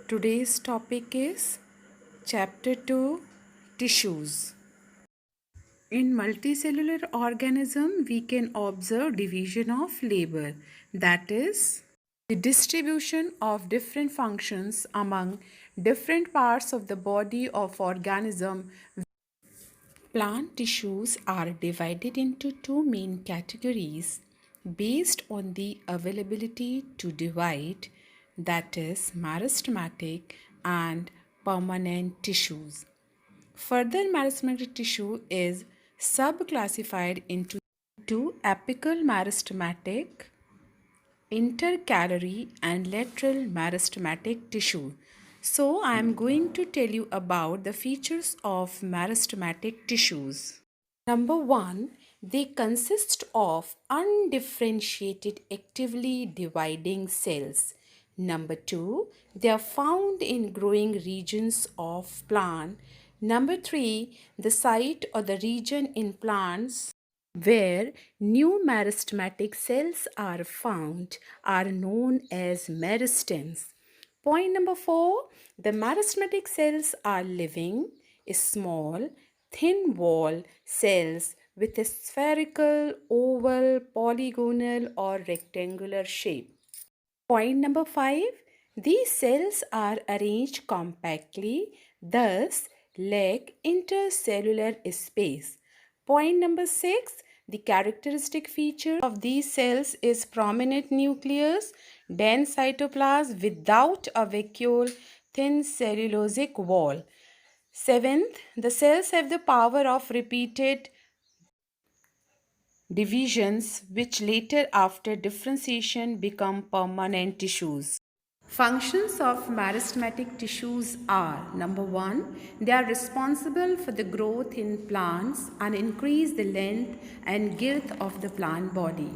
Today's topic is Chapter 2 Tissues. In multicellular organism, we can observe division of labor, that is, the distribution of different functions among different parts of the body of organism. Plant tissues are divided into two main categories based on the availability to divide, that is, meristematic and permanent tissues. Further, meristematic tissue is subclassified into apical meristematic, intercalary, and lateral meristematic tissue. So, I am going to tell you about the features of meristematic tissues. Number one, they consist of undifferentiated actively dividing cells. Number two, they are found in growing regions of plant. Number three, the site or the region in plants where new meristematic cells are found are known as meristems. Point number 4, the meristematic cells are living, small, thin wall cells with a spherical, oval, polygonal or rectangular shape. Point number 5, these cells are arranged compactly, thus lack intercellular space. Point number 6, the characteristic feature of these cells is prominent nucleus, dense cytoplasm without a vacuole, thin cellulosic wall. Seventh, the cells have the power of repeated divisions which later after differentiation become permanent tissues. Functions of meristematic tissues are: number 1, they are responsible for the growth in plants and increase the length and girth of the plant body.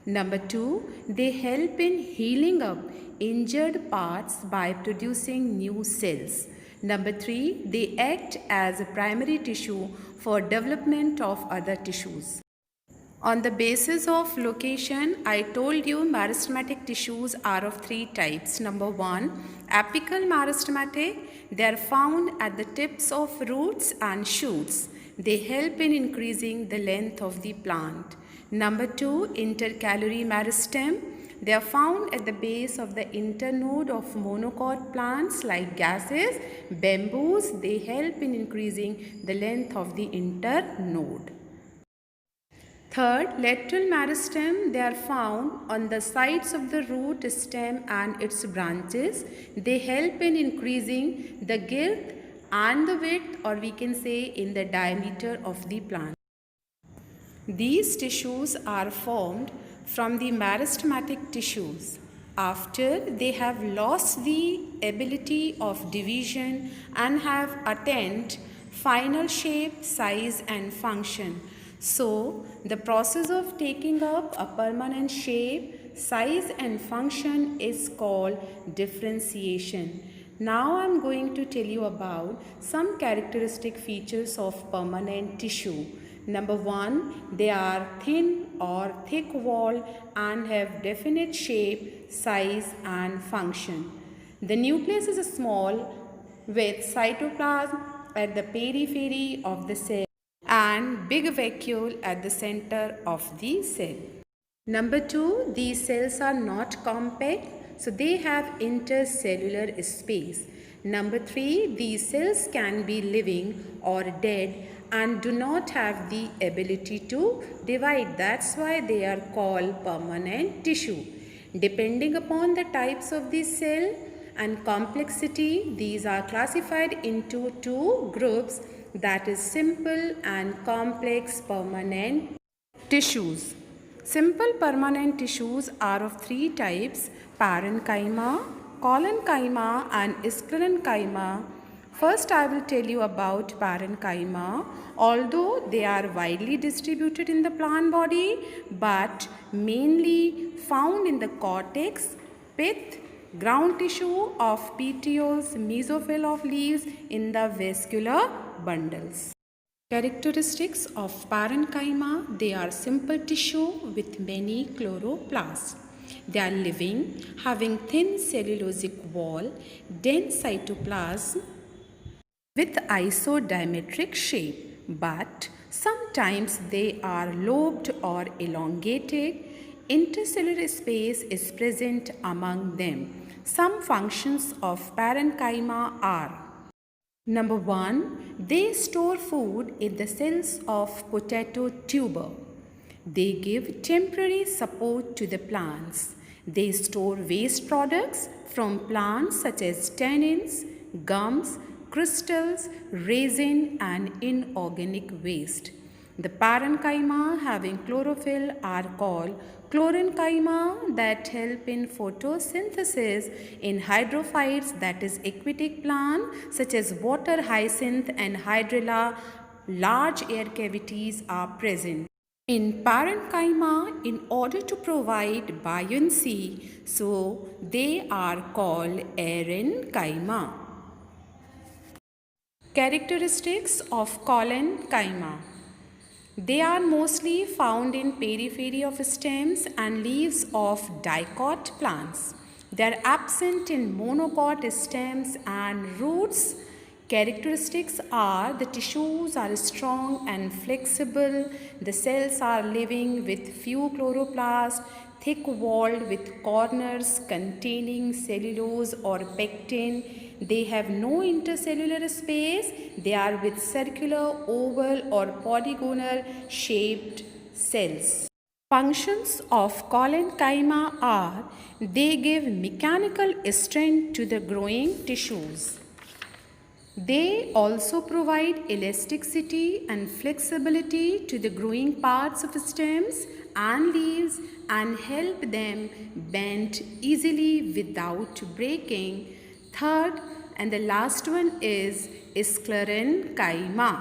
Number 2, they help in healing up injured parts by producing new cells. Number 3, they act as a primary tissue for development of other tissues. On the basis of location, I told you meristematic tissues are of three types. Number 1, apical meristematic. They are found at the tips of roots and shoots. They help in increasing the length of the plant. Number 2, intercalary meristem. They are found at the base of the internode of monocot plants like grasses, bamboos. They help in increasing the length of the internode. Third, lateral meristem, they are found on the sides of the root stem and its branches. They help in increasing the girth and the width, or we can say in the diameter of the plant. These tissues are formed from the meristematic tissues after they have lost the ability of division and have attained final shape, size and function. So, the process of taking up a permanent shape, size and function is called differentiation. Now I am going to tell you about some characteristic features of permanent tissue. Number 1, they are thin or thick walled and have definite shape, size and function. The nucleus is small with cytoplasm at the periphery of the cell and big vacuole at the center of the cell. Number 2, these cells are not compact, so they have intercellular space. Number 3, these cells can be living or dead and do not have the ability to divide. That's why they are called permanent tissue. Depending upon the types of the cell and complexity, these are classified into two groups, that is simple and complex permanent tissues. Simple permanent tissues are of three types: Parenchyma, Collenchyma and Sclerenchyma. First, I will tell you about Parenchyma. Although they are widely distributed in the plant body, but mainly found in the cortex, pith, ground tissue of petioles, mesophyll of leaves in the vascular bundles. Characteristics of parenchyma: they are simple tissue with many chloroplasts. They are living, having thin cellulosic wall, dense cytoplasm with isodiametric shape, but sometimes they are lobed or elongated. Intercellular space is present among them. Some functions of parenchyma are: Number 1, they store food in the cells of potato tuber. They give temporary support to the plants. They store waste products from plants such as tannins, gums, crystals, resin and inorganic waste. The parenchyma having chlorophyll are called Sclerenchyma that help in photosynthesis in hydrophytes, that is aquatic plant such as water hyacinth and hydrilla. Large air cavities are present in parenchyma in order to provide buoyancy, so they are called Parenchyma. Characteristics of Collenchyma. They are mostly found in periphery of stems and leaves of dicot plants. They are absent in monocot stems and roots. Characteristics are the tissues are strong and flexible, the cells are living with few chloroplasts, thick walled with corners containing cellulose or pectin. They have no intercellular space. They are with circular, oval or polygonal shaped cells. Functions of Collenchyma are: they give mechanical strength to the growing tissues. They also provide elasticity and flexibility to the growing parts of stems and leaves and help them bend easily without breaking. Third and the last one is Sclerenchyma.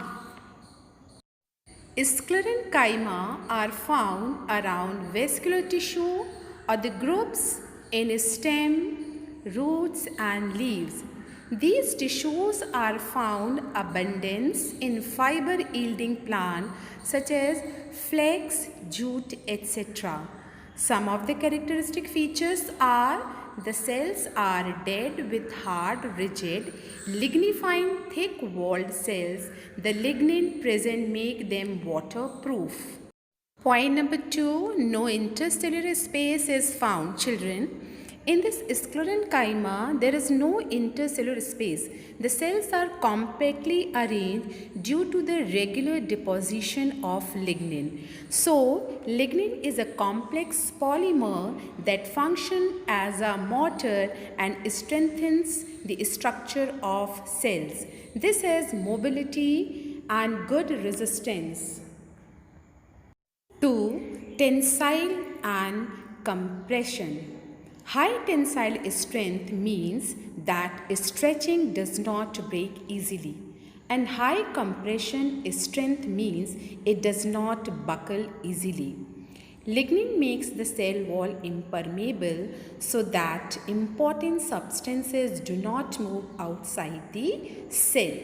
Sclerenchyma are found around vascular tissue or the groups in stem, roots and leaves. These tissues are found abundance in fiber yielding plant such as flax, jute, etc. Some of the characteristic features are: the cells are dead with hard, rigid, lignifying, thick-walled cells. The lignin present make them waterproof. Point number 2, no intercellular space is found. Children, in this Sclerenchyma, there is no intercellular space. The cells are compactly arranged due to the regular deposition of lignin. So, lignin is a complex polymer that functions as a motor and strengthens the structure of cells. This has mobility and good resistance to tensile and compression. High tensile strength means that stretching does not break easily, and high compression strength means it does not buckle easily. Lignin makes the cell wall impermeable so that important substances do not move outside the cell.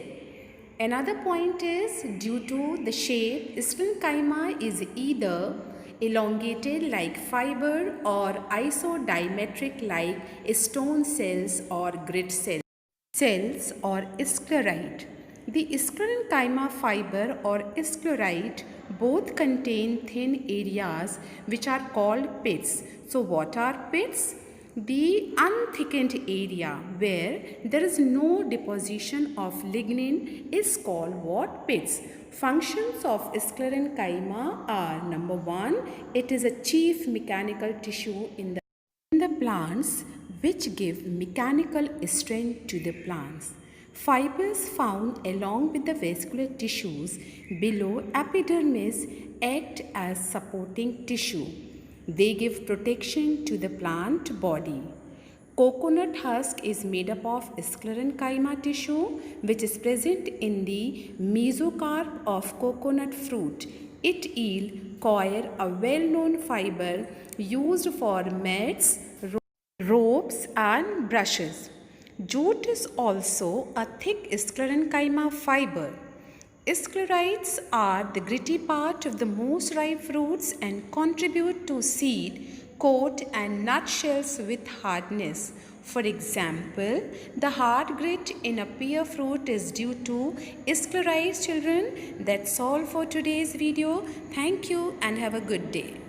Another point is, due to the shape, Sclerenchyma is either elongated like fiber or isodiametric like stone cells or grid cells or sclerite. The Sclerenchyma fiber or sclerite both contain thin areas which are called pits. So what are pits? The unthickened area where there is no deposition of lignin is called what? Pits. Functions of Sclerenchyma are: number 1, it is a chief mechanical tissue in the plants which give mechanical strength to the plants. Fibers found along with the vascular tissues below epidermis act as supporting tissue. They give protection to the plant body. Coconut husk is made up of Sclerenchyma tissue which is present in the mesocarp of coconut fruit. It yields coir, a well-known fiber used for mats, ropes and brushes. Jute is also a thick Sclerenchyma fiber. Sclerites are the gritty part of the most ripe fruits and contribute to seed coat and nutshells with hardness. For example, the hard grit in a pear fruit is due to sclerized children. That's all for today's video. Thank you and have a good day.